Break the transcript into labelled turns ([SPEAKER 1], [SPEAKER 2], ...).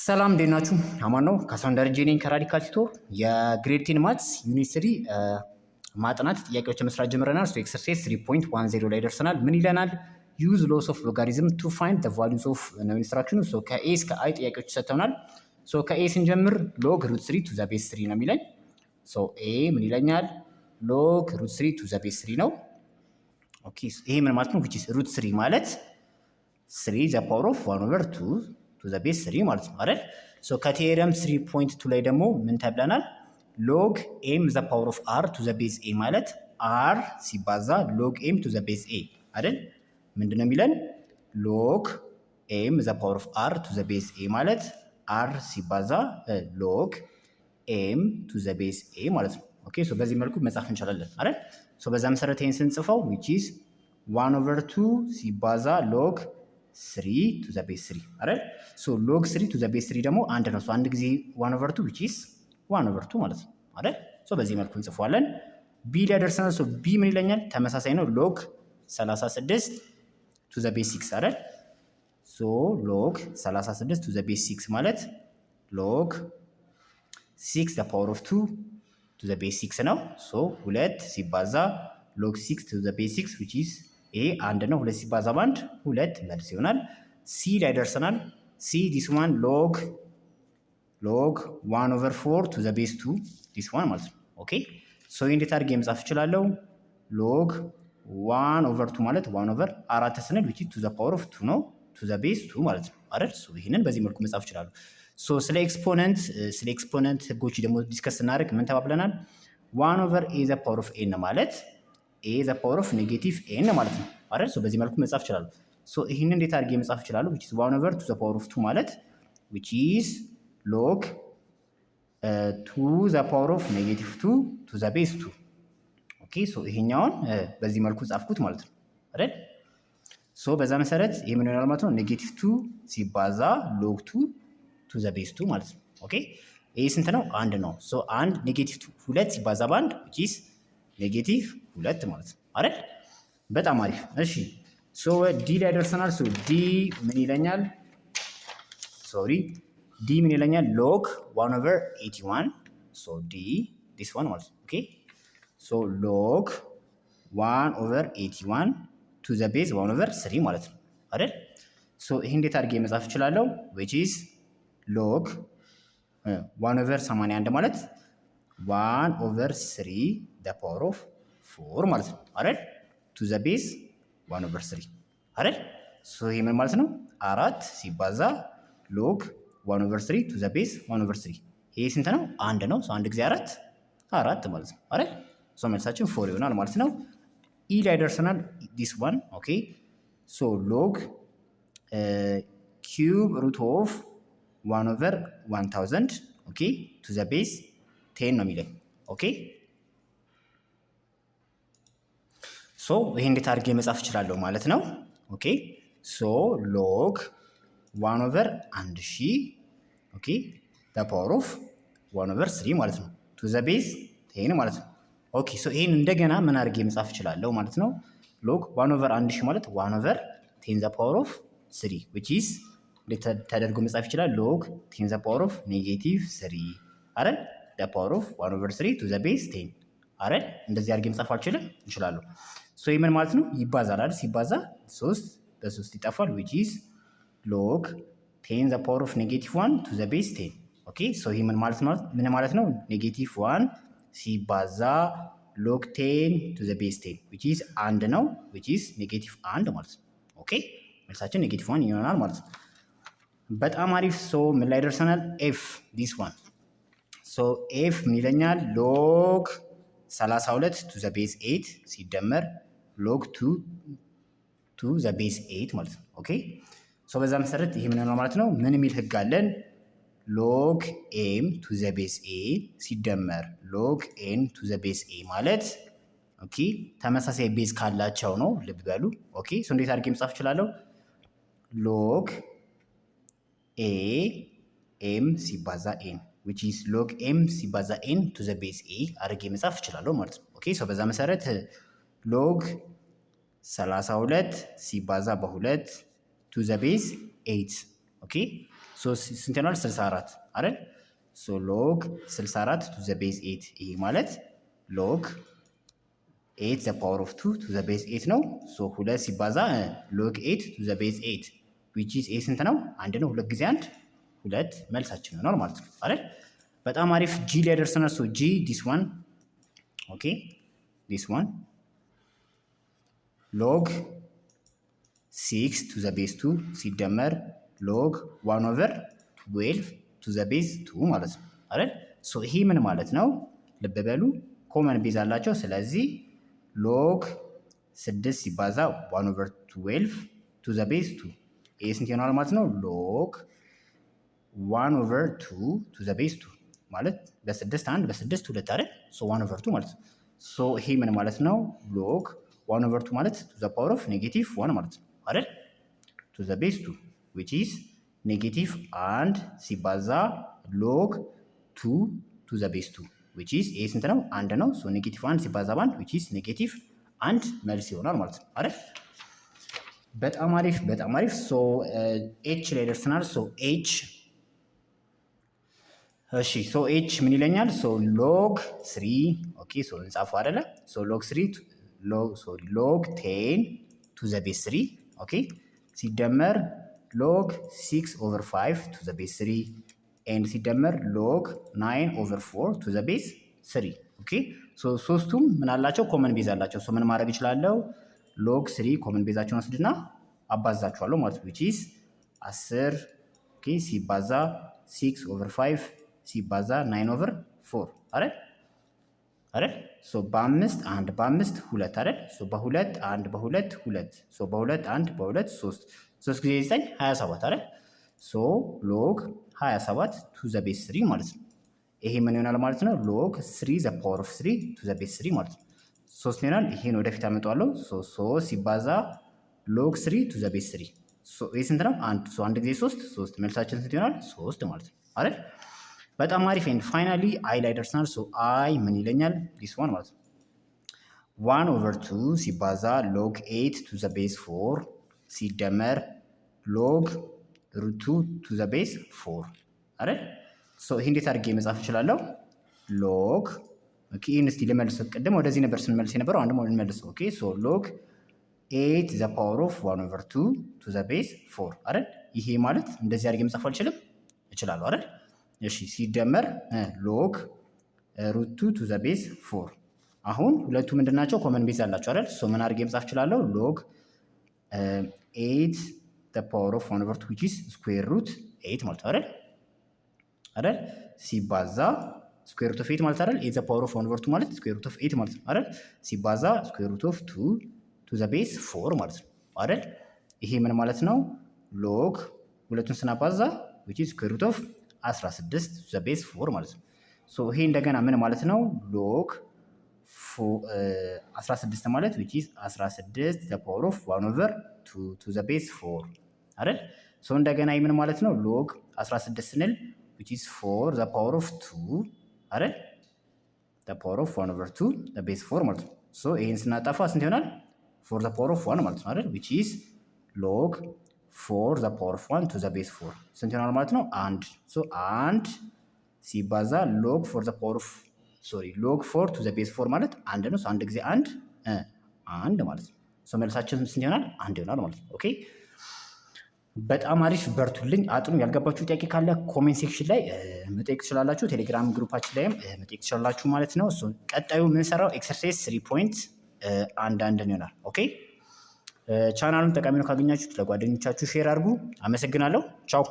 [SPEAKER 1] ሰላም እንዴት ናችሁ? አማን ነው። ካሳሁን ደረጀ ነኝ ከራዲካል ቲቶር የግሬድ 10 ማትስ ዩኒት 3 ማጥናት ጥያቄዎችን መስራት ጀምረናል። ሶ ኤክሰርሳይዝ 3.10 ላይ ደርሰናል። ምን ይለናል? ዩዝ ሎስ ኦፍ ሎጋሪዝም ቱ ፋይንድ ዘ ቫሉስ ኦፍ ነው ኢንስትራክሽኑ። ሶ ከኤ እስከ አይ ጥያቄዎች ሰጥተውናል። ሶ ከኤ ስንጀምር ሎግ ሩት 3 ቱ ዘ ቤዝ 3 ነው የሚለኝ። ሶ ኤ ምን ይለኛል? ሎግ ሩት 3 ቱ ዘ ቤዝ 3 ነው። ኦኬ ይሄ ምን ማለት ነው? which is ሩት 3 ማለት 3 ዘ ፓወር ኦፍ 1 ኦቨር 2 ቱ ዘ ቤዝ 3 ማለት ነው አይደል? ሶ ከቴረም 3.2 ላይ ደግሞ ምን ተብለናል? ሎግ ኤም ዘ ፓወር ኦፍ አር ቱ ዘ ቤዝ ኤ ማለት አር ሲባዛ ሎግ ኤም ቱ ዘ ቤዝ ኤ አይደል? ምንድነው የሚለን? ሎግ ኤም ዘ ፓወር ኦፍ አር ቱ ዘ ቤዝ ኤ ማለት አር ሲባዛ ሎግ ኤም ቱ ዘ ቤዝ ኤ ማለት ነው። ኦኬ ሶ በዚህ መልኩ መጻፍ እንችላለን አይደል? ሶ በዛ መሰረት ይሄን ስንጽፈው which is 1 over 2 ሲባዛ ሎግ 3 to the base 3 አይደል? ሶ ሎግ 3 to the base 3 ደግሞ አንድ ነው። ሶ አንድ ጊዜ 1 over 2 which is 1 over 2 ማለት ነው አይደል? ሶ በዚህ መልኩ እንጽፈዋለን። ቢ ላይ ደርሰናል። ሶ ቢ ምን ይለኛል? ተመሳሳይ ነው። ሎግ 36 to the base 6 አይደል? ሶ ሎግ 36 to the base 6 ማለት ሎግ 6 the power of 2 to the base 6 ነው። ሶ 2 ሲባዛ ሎግ 6 to the base 6 which is ይሄ አንድ ነው። 2 ሲባዛ በአንድ 2 መልስ ይሆናል። ሲ ላይ ደርሰናል። ሲ this one log 1 over 4 to the base 2 this one ማለት ነው። ኦኬ ሶ እንዴት አድርጌ መጻፍ እችላለሁ? ሎግ 1 over 2 ማለት 1 over 4 ስንል which is to the power of 2 ነው to the base 2 ማለት ነው አይደል? ሶ ይሄንን በዚህ መልኩ መጻፍ እችላለሁ። ሶ ስለ ኤክስፖነንት ህጎች ደግሞ ዲስከስ ስናደርግ ምን ተባብለናል? 1 over a the power of n ማለት a the power of negative n ማለት ነው አይደል? ሶ በዚህ መልኩ መጻፍ እችላለሁ። ሶ ይሄንን እንዴት አድርጌ መጻፍ እችላለሁ? which is 1 over 2 the power of 2 ማለት which is log 2 the power of negative 2 to the base 2 ኦኬ ሶ ይሄኛውን በዚህ መልኩ ጻፍኩት ማለት ነው አይደል? ሶ በዛ መሰረት ይሄ ምን ይሆናል ማለት ነው? ኔጌቲቭ 2 ሲባዛ ሎግ 2 to the base 2 ማለት ነው። ኦኬ ይሄ ስንት ነው? አንድ ነው። ሶ አንድ ኔጌቲቭ 2 ሲባዛ በአንድ which is ኔጌቲቭ 2 ማለት ነው አይደል? በጣም አሪፍ። እሺ ሶ ዲ ላይ ደርሰናል። ሶ ዲ ምን ይለኛል? ዲ ምን ይለኛል? ሎግ 1 over 81 ሶ ዲ this one ማለት ነው። ኦኬ ሶ ሎግ 1 over 81 to the base 1 over 3 ማለት ነው አይደል? ሶ ይሄ እንዴት አድርጌ መጻፍ እችላለሁ? which is ሎግ 1 over 81 ማለት 1 over 3 the power of 4 ማለት ነው አይደል? to the base 1 over 3 አይደል? ሶ ይሄ ምን ማለት ነው? 4 ሲባዛ ሎግ 1 over 3 to the base 1 over 3 ይሄ ስንት ነው? አንድ ነው። ሶ አንድ ጊዜ 4 ማለት ነው አይደል? ሶ መልሳችን 4 ይሆናል ማለት ነው። ኢ ላይ ደርሰናል። this one ኦኬ ሶ ሎግ ኪዩብ ሩት ኦፍ 1 over 1000 ኦኬ to the base 10 ነው የሚለኝ። ኦኬ ሶ ይሄ እንዴት አድርጌ መጻፍ እችላለሁ ማለት ነው? ኦኬ ሶ ሎግ 1 over 1000 ኦኬ the power of 1 over 3 ማለት ነው to the base 10 ማለት ነው። ኦኬ ሶ ይሄን እንደገና ምን አድርጌ መጻፍ እችላለሁ ማለት ነው? ሎግ 1 over 1000 ማለት 1 over 10 the power of 3 which is ተደርጎ መጻፍ ይችላል። ሎግ 10 the power of negative 3 አይደል? the power of 1 over 3 to the base 10 አይደል? እንደዚህ አድርጌ መጻፍ አልችልም? እችላለሁ። ሶ ይሄ ምን ማለት ነው? ይባዛል አይደል? ሲባዛ 3 በ3 ይጠፋል which is log 10 the power of negative 1 to the base 10 ኦኬ ሶ ይሄ ምን ማለት ነው? ኔጌቲቭ 1 ሲባዛ ሎግ 10 to the base 10 which is አንድ ነው which is ኔጌቲቭ 1 ማለት ነው። ኦኬ መልሳችን ኔጌቲቭ 1 ይሆናል ማለት ነው። በጣም አሪፍ። ሶ ምን ላይ ደርሰናል? ኤፍ this one ሶ ኤፍ ምን ይለኛል? ሎግ 32 to the base 8 ሲደመር ሎግ 2 to the base 8 ማለት ነው። ኦኬ ሶ በዛ መሰረት ይሄ ምን ነው ማለት ነው? ምን የሚል ህግ አለን? ሎግ ኤም to the base a ሲደመር ሎግ ኤን to the base a ማለት ኦኬ ተመሳሳይ ቤዝ ካላቸው ነው። ልብ በሉ። ኦኬ ሶ እንዴት አድርጌ መጻፍ እችላለሁ? ሎግ ኤ ኤም ሲባዛ ኤን which is log m ሲባዛ n to the base a አድርጌ መጻፍ እችላለሁ ማለት ነው። ኦኬ ሶ በዛ መሰረት ሎግ 32 ሲባዛ በ2 to the base 8 ኦኬ ሶ ስንት ይሆናል? 64 አይደል? ሶ ሎግ 64 ቱ ዘ ቤዝ 8 ይሄ ማለት ሎግ 8 ዘ ፓወር ኦፍ 2 ቱ ዘ ቤዝ 8 ነው። ሶ 2 ሲባዛ ሎግ 8 ቱ ዘ ቤዝ 8 which is ስንት ነው? አንድ ነው። 2 ጊዜ 1 2 መልሳችን ነው ማለት ነው አይደል? በጣም አሪፍ። ጂ ላይ ደርሰናል። ሶ ጂ this one ኦኬ this one ሎግ 6 ቱ ዘ ቤዝ 2 ሲደመር ሎግ 1 ኦቨር 12 ቱ ዘ ቤዝ 2 ማለት ነው አይደል? ሶ ይሄ ምን ማለት ነው? ልብ በሉ ኮመን ቤዝ አላቸው። ስለዚህ ሎግ 6 ሲባዛ 1 ኦቨር 12 ቱ ዘ ቤዝ 2 ይሄ ስንት ይሆናል ማለት ነው? ሎግ 1 ኦቨር 2 ቱ ዘ ቤዝ 2 ማለት በ6 1 በ6 2 አይደል? ሶ 1 ኦቨር 2 ማለት ነው። ሶ ይሄ ምን ማለት ነው? ሎግ 1 ኦቨር 2 ማለት ቱ ዘ ፓወር ኦፍ ኔጌቲቭ 1 ማለት ነው አይደል? ቱ ዘ ቤዝ 2 which is ኔጌቲቭ 1 ሲባዛ ሎግ 2 ቱ ዘ ቤዝ 2 which is ይሄ ስንት ነው? 1 ነው። ሶ ኔጌቲቭ 1 ሲባዛ በ1 which is ኔጌቲቭ 1 መልስ ይሆናል ማለት ነው አይደል? በጣም አሪፍ በጣም አሪፍ። ሶ ኤች ላይ ደርሰናል። ሶ ኤች እሺ ሶ ኤች ምን ይለኛል? ሶ ሎግ 3 ኦኬ ሶ እንጻፈው አይደለ? ሶ ሎግ 3 ሎግ 10 ቱ ዘ ቤዝ 3 ኦኬ ሲደመር ሎግ 6 ኦቨር 5 ቱ ዘ ቤዝ 3 ኤንድ ሲደመር ሎግ 9 ኦቨር 4 ቱ ዘ ቤዝ 3 ኦኬ ሶ ሶስቱም ምን አላቸው? ኮመን ቤዝ አላቸው። ሶ ምን ማድረግ እችላለሁ? ሎግ 3 ኮመን ቤዛቸውን ወስድና አባዛቸዋለሁ ማለት ነው which is 10 ኦኬ ሲባዛ 6 ኦቨር 5 ሲባዛ 9 ኦቨር 4 አይደል አይደል? ሶ በ5 1 በ5 2 አይደል? ሶ በ2 1 በ2 2 ሶ በ2 1 በ2 3 3 ጊዜ 9 27 አይደል? ሶ ሎግ 27 ቱ ዘ ቤዝ 3 ማለት ነው። ይሄ ምን ይሆናል ማለት ነው? ሎግ 3 ዘ ፓወር ኦፍ 3 ቱ ዘ ቤዝ 3 ማለት ነው። 3 ይሆናል። ይሄን ወደፊት አመጣዋለሁ። ሶ 3 ሲባዛ ሎግ 3 ቱ ዘ ቤዝ 3 ሶ ይሄ ስንት ነው? 1 ሶ 1 ጊዜ 3 3 መልሳችን ስንት ይሆናል? 3 ማለት ነው አይደል? በጣም አሪፍ። ኤንድ ፋይናሊ አይ ላይ ደርሰናል። ሶ አይ ምን ይለኛል? ዲስ ዋን ማለት ነው 1 ኦቨር 2 ሲባዛ ሎግ 8 ቱ ዘ ቤዝ 4 ሲደመር ሎግ ሩት 2 ቱ ዘ ቤዝ 4 አይደል? ሶ ይሄ እንዴት አድርጌ መጻፍ እችላለሁ? ሎግ ኦኬ ይሄን እስቲ ልመልሰው። ቅድም ወደዚህ ነበር ስንመልስ የነበረው፣ አንድ ማለት እንመልሰው። ኦኬ ሶ ሎግ 8 ዘ ፓወር ኦፍ 1 ኦቨር 2 ቱ ዘ ቤዝ 4 አይደል? ይሄ ማለት እንደዚህ አድርጌ መጻፍ አልችልም? እችላለሁ አይደል? እሺ ሲደመር ሎግ ሩት 2 ቱ ዘ ቤዝ 4 አሁን ሁለቱ ምንድናቸው? ኮመን ቤዝ አላቸው አይደል? ሶ ምን አድርጌ መጻፍ እችላለሁ? ሎግ 8 the power of 1 over 2 which is square root 8 ማለት አይደል አይደል? ሲባዛ square root of 8 ማለት አይደል? 8 the power of 1 over 2 ማለት square root of 8 ማለት ነው አይደል? ሲባዛ square root of 2 to the base 4 ማለት ነው አይደል? ይሄ ምን ማለት ነው? ሎግ ሁለቱን ስናባዛ which is square root of 16 to the base 4 ማለት ነው። ሶ ይሄ እንደገና ምን ማለት ነው? ሎግ 16 ማለት which is 16 the power of 1 over 2 to the base 4 አይደል? ሶ እንደገና ምን ማለት ነው? ሎግ 16 ስንል which is 4 the power of 2 አይደል? the power of 1 over 2 the base 4 ማለት ነው። ሶ ይሄን ስናጠፋ ስንት ይሆናል? 4 the power of 1 ማለት ነው አይደል? which is log 4 the power of 1 to the base 4 ስንት ይሆናል ማለት ነው? 1 ሶ 1 ሲባዛ log 4 the power of log 4 to the base 4 ማለት 1 ነው። ሶ 1 ጊዜ 1 1 ማለት ነው። ሶ መልሳችን ስንት ይሆናል? 1 ይሆናል ማለት ነው። ኦኬ በጣም አሪፍ በርቱልኝ። አጥኑ። ያልገባችሁ ጥያቄ ካለ ኮሜንት ሴክሽን ላይ መጠየቅ ትችላላችሁ። ቴሌግራም ግሩፓችን ላይም መጠየቅ ትችላላችሁ ማለት ነው። ቀጣዩ የምንሰራው ኤክሰርሳይዝ 3.11 ይሆናል። ኦኬ ቻናሉን ጠቃሚ ነው ካገኛችሁት ለጓደኞቻችሁ ሼር አድርጉ። አመሰግናለሁ። ቻው